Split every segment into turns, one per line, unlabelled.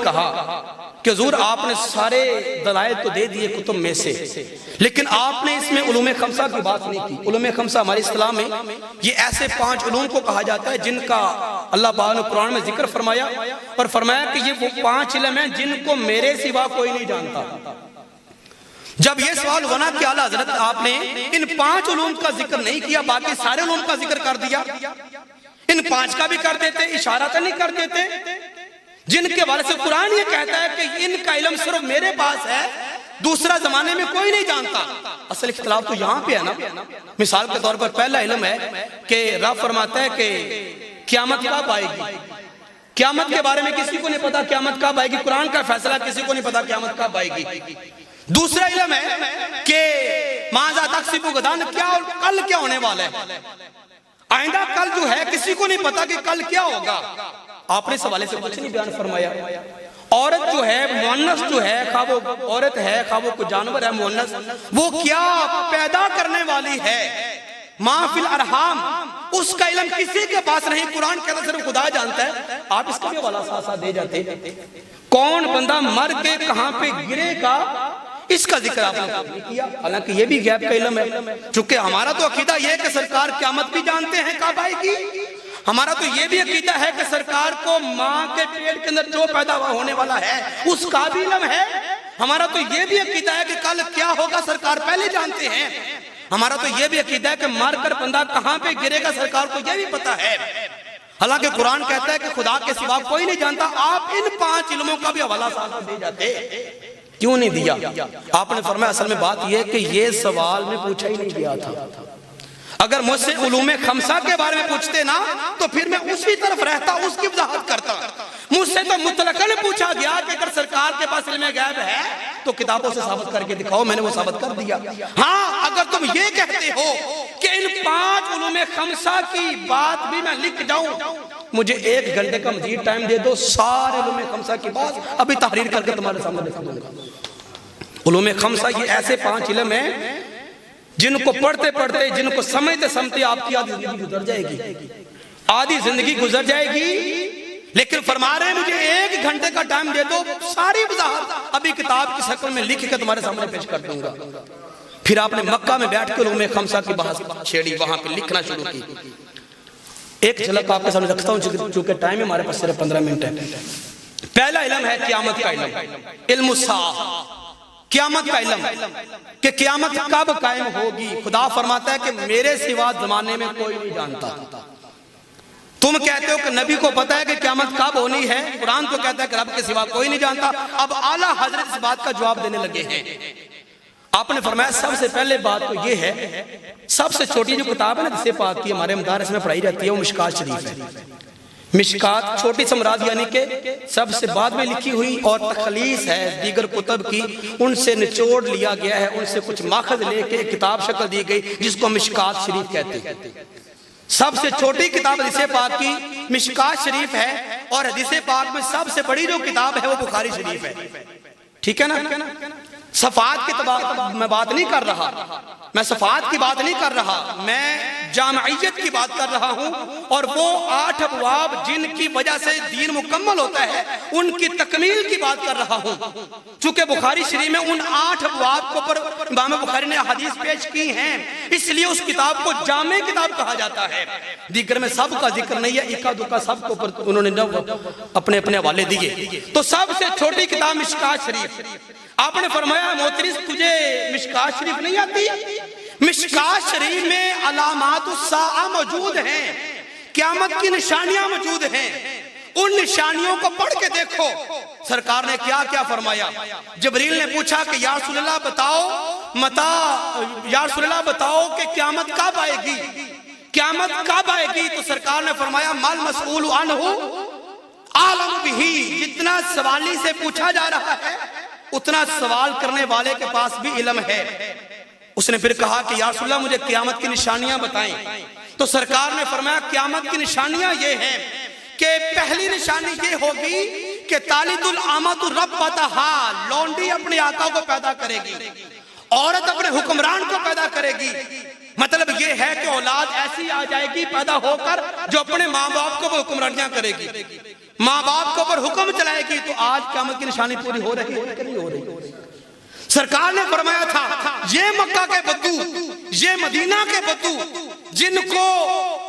कहा कि हुजूर आपने सारे दलाइल तो दे दिए कुतुब में से, लेकिन आपने इसमें उलूम खमसा की बात नहीं की। उलूम खमसा हमारे इस्लाम में ये ऐसे 5 उलूम को कहा जाता है जिनका अल्लाह पाक ने कुरान में जिक्र फरमाया और फरमाया कि ये वो 5 इल्म हैं जिनको मेरे सिवा कोई नहीं जानता। जब ये सवाल हुआ ना कि आला हज़रत आपने इन 5 उलूम का जिक्र नहीं किया, बाकी सारे उलूम का जिक्र कर दिया, इन 5 का भी कर देते, इशारा तो नहीं कर देते, जिनके बारे से कुरान ये कहता है कि इनका इल्म सिर्फ मेरे पास है, दूसरा जमाने में कोई नहीं जानता। असल इख्तिलाफ तो यहाँ पे है ना। मिसाल के तौर पर पहला इल्म है कि रब फरमाता है कि क़यामत कब आएगी, क़यामत के बारे में किसी को नहीं पता क़यामत कब आएगी, कुरान का फैसला किसी को नहीं पता क़यामत कब आएगी। दूसरा इल्म है कि माज़ा तकसिबु गदन, क्या और कल क्या होने वाला है, आइंदा कल जो है किसी को नहीं पता कि कल क्या होगा। आपने इस हवाले से कुछ नहीं बयान फरमाया। औरत जो है मुअन्नस जो है, खा वो औरत है खा वो कोई जानवर है मुअन्नस, वो क्या पैदा करने वाली है, माफिल अरहाम, उसका इल्म किसी के पास नहीं, कुरान कहता सिर्फ खुदा जानता है। आप इसका भी हवाला साथ दे जाते, कौन बंदा मर के कहां पे गिरेगा इसका जिक्र आपने नहीं किया, हालांकि ये भी गैब का इल्म है। चूंकि हमारा तो अकीदा ये है कि सरकार क़यामत भी जानते हैं कब आएगी, हमारा तो ये भी अकीदा है कि सरकार को माँ के पेट के अंदर जो पैदा होने वाला है उसका भी इल्म है। हमारा तो ये भी अकीदा है कि कल क्या होगा सरकार पहले जानते हैं। हमारा तो ये भी अकीदा है कि मार कर बंदा कहाँ पे गिरेगा सरकार को ये भी पता है। हालांकि कुरान कहता है कि खुदा के सिवा कोई नहीं जानता। आप इन 5 इल्मों का भी हवाला साथ दे जाते, क्यों नहीं दिया? आपने फरमाया असल में बात यह कि ये सवाल में पूछा ही नहीं गया था। अगर मुझसे उलूमे खमसा के बारे में पूछते ना तो फिर मैं उसी तरफ रहता, उसकी वजाहत करता। मुझसे तो मुतलकन पूछा गया कि अगर सरकार के पास इल्म गैब है तो किताबों से साबित करके दिखाओ, मैंने वो साबित कर दिया। हाँ, अगर तुम ये कहते हो कि इन 5 उलूमे खमसा की बात भी मैं लिख जाऊं, मुझे 1 घंटे का मजीद टाइम दे दो, सारे उलूमे खमसा की बात अभी तहरीर करके तुम्हारे सामने लिख दूंगा। उलूमे खमसा ये ऐसे 5 इल्म है जिनको पढ़ते पढ़ते, जिनको समझते समझते आपकी आधी जिंदगी गुजर जाएगी, आधी जिंदगी गुजर जाएगी। लेकिन फरमा रहे हैं मुझे 1 घंटे का टाइम दे दो, सारी वजाहत अभी किताब की शक्ल में लिख के तुम्हारे सामने पेश कर दूंगा। फिर आपने मक्का में बैठ कर उलूमे खमसा की बात छेड़ी, वहां पे लिखना शुरू की। एक झलक आपके सामने रखता हूं चूंकि टाइम है हमारे पास सिर्फ 15 मिनट है। पहला इल्म है क़यामत का इल्म, इल्मुस्साअह, क़यामत का इल्म कि क़यामत कब कायम होगी। खुदा फरमाता है कि मेरे सिवा जमाने में कोई नहीं जानता। तुम कहते हो कि नबी को पता है कि क़यामत कब होनी है, कुरान तो कहता है कि रब के सिवा कोई नहीं जानता। अब आला हजरत इस बात का जवाब देने लगे हैं। आपने फरमाया सबसे पहले बात तो ये है, सबसे छोटी जो किताब है ना जिसे पाक की हमारे मदारस में पढ़ाई जाती है वो मिशकात शरीफ है। मिशकात छोटी समराद यानी कि सबसे बाद में लिखी हुई और तखलीस है दीगर कुतब की, उनसे निचोड़ लिया गया है, उनसे कुछ माखज लेके किताब शक्ल दी गई जिसको मिशकात शरीफ कहते हैं। सबसे छोटी किताब हदीस पाक की मिशकात शरीफ है और हदीस पाक में सबसे बड़ी जो किताब है वो बुखारी शरीफ है। ठीक है ना? सफात की मैं बात नहीं कर रहा, मैं सफात की बात नहीं कर रहा, मैं जामइयत की बात कर रहा हूं। और वो 8 अबवाब जिनकी वजह से दीन मुकम्मल होता है उनकी तकमील की बात कर रहा हूं। चूंकि बुखारी शरीफ में उन 8 अबवाब को पर इमाम बुखारी ने हदीस पेश की हैं, इसलिए उस किताब को जामे किताब कहा जाता है। दीगर में सब का जिक्र नहीं है, इक्का दुक्का सब को उन्होंने अपने अपने हवाले दिए। तो सबसे छोटी किताब मिशकात शरीफ। आपने फरमाया मोहतरिस तुझे मिशकात शरीफ नहीं आती? मिशकात शरीफ में अलामातुस्साअ मौजूद हैं, क़यामत की निशानियां मौजूद हैं। उन निशानियों को पढ़ के देखो। सरकार ने क्या क्या फरमाया। जिब्रील ने पूछा कि या रसूलल्लाह बताओ या रसूलल्लाह बताओ कि क़यामत कब आएगी, क़यामत कब आएगी? तो सरकार ने फरमाया मल मसऊल अन्हु आलम बिही, जितना सवाली से पूछा जा रहा है उतना सवाल करने वाले के पास भी इल्म है। उसने फिर कहा कि या रसूलल्लाह मुझे क़यामत की निशानियां बताएं। तो सरकार ने फरमाया क़यामत की निशानियां ये हैं कि पहली निशानी ये होगी कि तालिदुल आमतु रब्बतहा, लौंडी अपने आका को पैदा करेगी, औरत अपने हुक्मरान को पैदा करेगी। मतलब ये है कि औलाद ऐसी आ जाएगी पैदा होकर जो अपने माँ बाप को हुक्मरानियां करेगी। माँ बाप के ऊपर हुक्म चलाएगी, तो आज क़यामत की निशानी पूरी हो रही है कि नहीं हो रही? सरकार ने फरमाया था, ये मक्का के बद्दू, ये मदीना के बद्दू, जिनको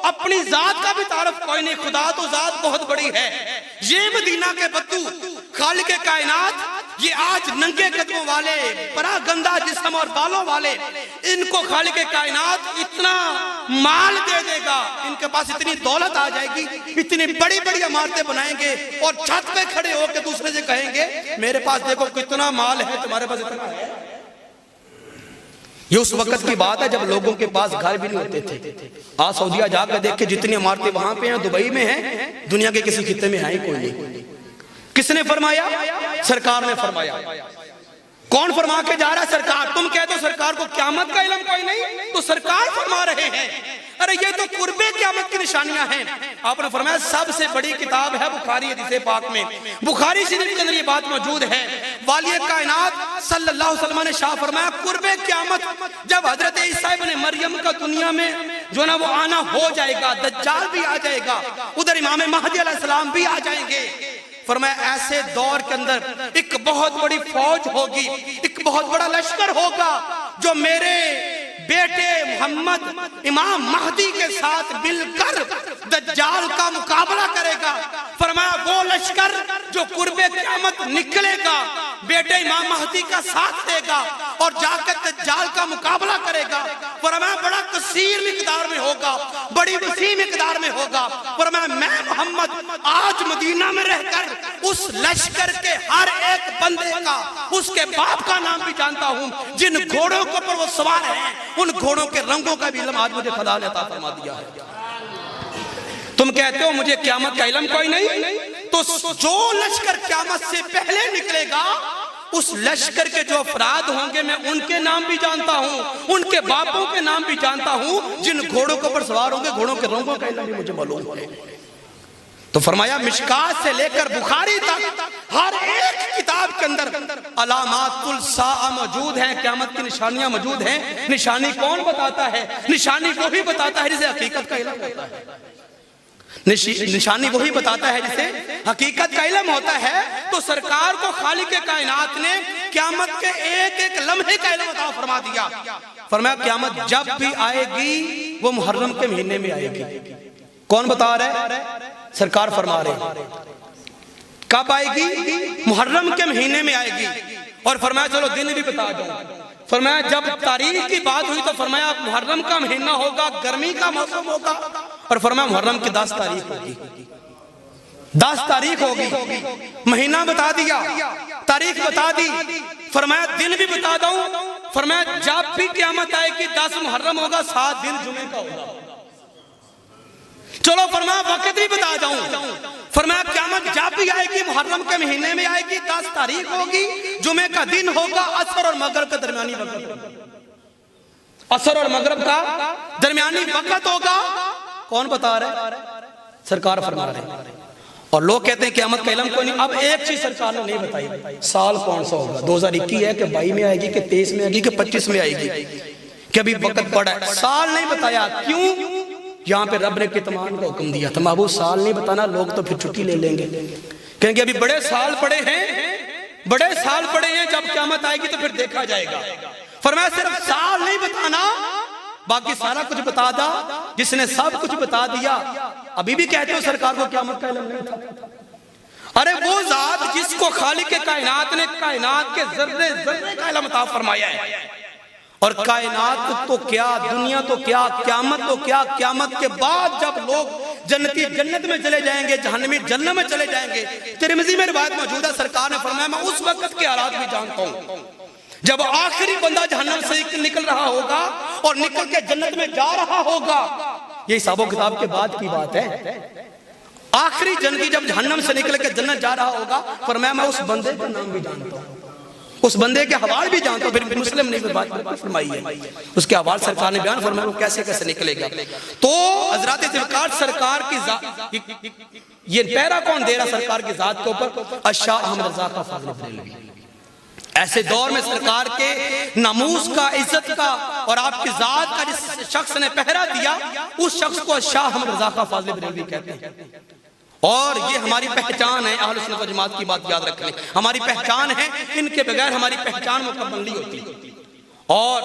अपनी जात का भी तारफ कोई नहीं, खुदा तो जात बहुत बड़ी है, ये मदीना के बद्दू, खालिक के कायनात, ये आज नंगे कदमों वाले, बड़ा गंदा जिस्म और बालों वाले, इनको खालिक के कायनात इतना माल दे देगा, इनके पास इतनी दौलत आ जाएगी, इतनी बड़ी बड़ी इमारतें बनाएंगे और छत पे खड़े होकर दूसरे से कहेंगे मेरे पास देखो कितना माल है, तुम्हारे पास इतना है। ये उस वक्त की बात है जब लोगों के पास घर भी नहीं होते थे। आज सऊदीया जाकर देख के जितनी इमारतें वहां पे हैं, दुबई में हैं, दुनिया के किसी खित्ते में है ही कोई नहीं। किसने फरमाया? सरकार ने फरमाया। कौन फरमा के जा रहा है? सरकार। तुम कहते हो सरकार को क़यामत का इल्म कोई नहीं, तो सरकार फरमा रहे हैं अरे ये तो कुर्बे क़यामत की निशानियां हैं। आपने फरमाया सबसे बड़ी किताब है बुखारी हदीस पाक में, बुखारी शरीफ के अंदर ये बात मौजूद है। वाली कायनात सल्लल्लाहु अलैहि वसल्लम ने शाह फरमाया कुर्बे क़यामत, जब हजरत ईसा इब्न मरियम का दुनिया में जो ना वो आना हो जाएगा, दज्जाल भी आ जाएगा, उधर इमाम महदी अलैहिस्सलाम भी आ जाएंगे। फरमाया ऐसे दौर के अंदर एक बहुत बड़ी फौज होगी, एक बहुत बड़ा लश्कर होगा जो मेरे बेटे मोहम्मद इमाम महदी के साथ मिलकर दज्जाल का मुकाबला करेगा। फरमाया वो लश्कर जो कुर्बे क़यामत निकलेगा, बेटे इमाम महदी का साथ देगा और जाकर दज्जाल का मुकाबला करेगा। फरमाया बड़ा कसीर मिकदार में होगा, बड़ी वसी मिकदार में होगा। फरमाया मैं मोहम्मद आज मदीना में रहकर उस लश्कर के हर एक बंदे का, उसके बाप का नाम भी जानता हूं, जिन घोड़ों के ऊपर वो सवार है उन घोड़ों के रंगों का भी इल्म आज मुझे खुदा ने अता फरमा दिया है। तुम कहते हो मुझे क़यामत का इल्म कोई नहीं, तो जो लश्कर क़यामत से पहले निकलेगा उस लश्कर के जो अफराद होंगे मैं उनके नाम भी जानता हूं, उनके बापों के नाम भी जानता हूं, जिन घोड़ों के ऊपर सवार होंगे घोड़ों के रंगों का इल्म भी मुझे मालूम है। तो फरमाया मिशकात से लेकर बुखारी तक हर एक किताब के अंदर अलामातुल साआ मौजूद हैं, क़यामत की निशानियां मौजूद हैं। निशानी कौन बताता है? निशानी वही बताता है जिसे हकीकत का इल्म होता है। निशानी वही बताता है जिसे हकीकत का इल्म होता है। तो सरकार को खालिक के कायनात ने क़यामत के एक एक लम्हे का इल्म अता फरमा दिया। फरमाया क़यामत जब भी आएगी वो मुहर्रम के महीने में आएगी। कौन बता रहा है? सरकार फरमा रहे। कब आएगी? मुहर्रम के महीने में आएगी। और फरमाया चलो दिन भी बता दो। फरमाया जब तारीख की बात हुई तो फरमाया मुहर्रम का महीना होगा, गर्मी का मौसम होगा, और फरमाया मुहर्रम की 10 तारीख होगी। 10 तारीख होगी, महीना बता दिया, तारीख बता दी, फरमाया दिन भी बता दूं। फरमाया जब भी क़यामत आएगी 10 मुहर्रम होगा, 7 दिन जुमे का होगा। चलो फरमाया वक्त भी बता दूं। फरमाया क़यामत जब भी आएगी मुहर्रम के महीने में आएगी, 10 तारीख होगी, जुमे का दिन होगा, असर और मगरिब का दरमियानी वक्त, असर और मगरिब का दरमियानी वक्त होगा। कौन बता रहे? सरकार फरमा रहे। और लोग कहते हैं क़यामत का इल्म कोई नहीं। अब एक चीज सरकार ने नहीं बताई, साल कौन सा होगा, 2021 है कि 22 में आएगी कि 23 में आएगी कि 25 में आएगी, कि अभी वक्त पड़ा है। साल नहीं बताया। क्यों? यहाँ पे रब ने कितमान का हुक्म दिया था। महबूब साल नहीं बताना, लोग तो फिर छुट्टी ले लेंगे, कहेंगे अभी बड़े साल पड़े हैं, बड़े साल पड़े हैं, जब क़यामत आएगी तो फिर देखा जाएगा। फरमाया सिर्फ साल नहीं बताना, बाकी सारा कुछ बता दा। जिसने सब कुछ बता दिया, अभी भी कहते हो सरकार को क़यामत का इल्म नहीं था। अरे वो जात जिसको खालिक के कायनात ने कायनात के जर्रे जर्रे का इल्म अता फरमाया है, और कायनात तो क्या, दुनिया तो क्या, क़यामत तो क्या, क़यामत के बाद जब लोग जन्नती जन्नत में चले जाएंगे, जहन्नमी जन्नत में चले जाएंगे। तिरमिज़ी में रिवायत मौजूद है, सरकार ने फरमाया मैं उस वक्त के हालात भी जानता हूं जब आखिरी बंदा जहन्नम से निकल रहा होगा और निकल के जन्नत में जा रहा होगा। ये हिसाबो किताब के बाद की बात है। आखिरी जन्नती जब जहन्नम से निकल के जन्नत जा रहा होगा, फरमाया मैं उस बंदे का नाम भी जानता हूं, उस बंदे के हवाल भी जानता हूं। फिर मुस्लिम ने बात फरमाई है, उसके हवाल सरकार ने बयान फरमाया वो कैसे कैसे निकलेगा। तो हजरत ज़ुल्फ़िकार सरकार की ये पैरा कौन दे रहा सरकार की जात के ऊपर? अशाह अहमद रज़ा का फ़ाज़िल बरेलवी। ऐसे दौर में सरकार के नामूस का, इज्जत का और आपकी जात का जिस शख्स ने पहरा दिया, उस शख्स को अशाह अहमद रज़ा का फ़ाज़िल बरेलवी कहते हैं। और ये हमारी पहचान है। अहले सुन्नत व जमात की बात याद रख लें, हमारी पहचान है, इनके बगैर हमारी पहचान मुकम्मल नहीं होती। और